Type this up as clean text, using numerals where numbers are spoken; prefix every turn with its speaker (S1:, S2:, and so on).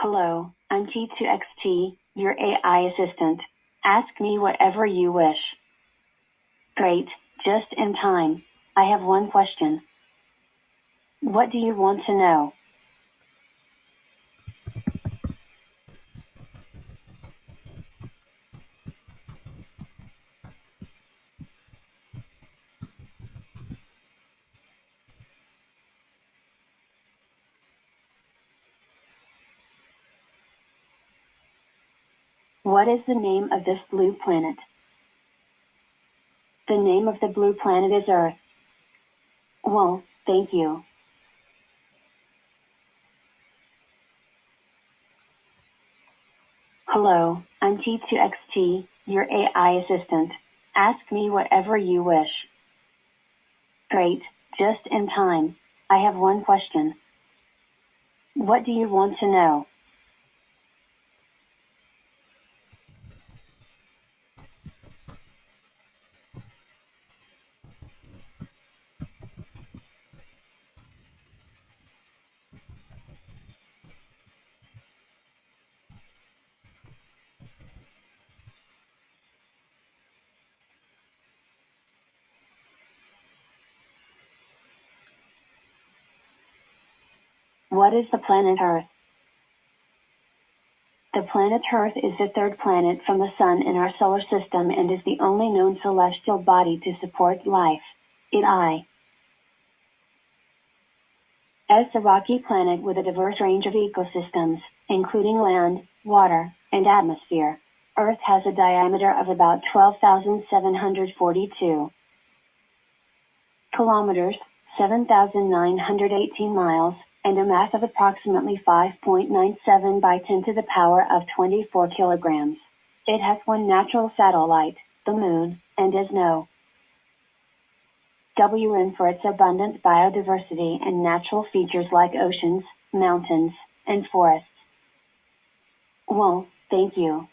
S1: Hello, I'm T2XT, your AI assistant. Ask me whatever you wish. Great, just in time. I have one question. What do you want to know? What is the name of this blue planet? The name of the blue planet is Earth. Well, thank you. Hello, I'm T2XT, your AI assistant. Ask me whatever you wish. Great, just in time. I have one question. What do you want to know? What is the planet Earth? The planet Earth is the third planet from the Sun in our solar system and is the only known celestial body to support life. It's a rocky planet with a diverse range of ecosystems, including land, water, and atmosphere. Earth has a diameter of about 12,742 kilometers, 7,918 miles, and a mass of approximately 5.97 by 10 to the power of 24 kilograms. It has one natural satellite, the Moon, and is known for its abundant biodiversity and natural features like oceans, mountains, and forests. Well, thank you.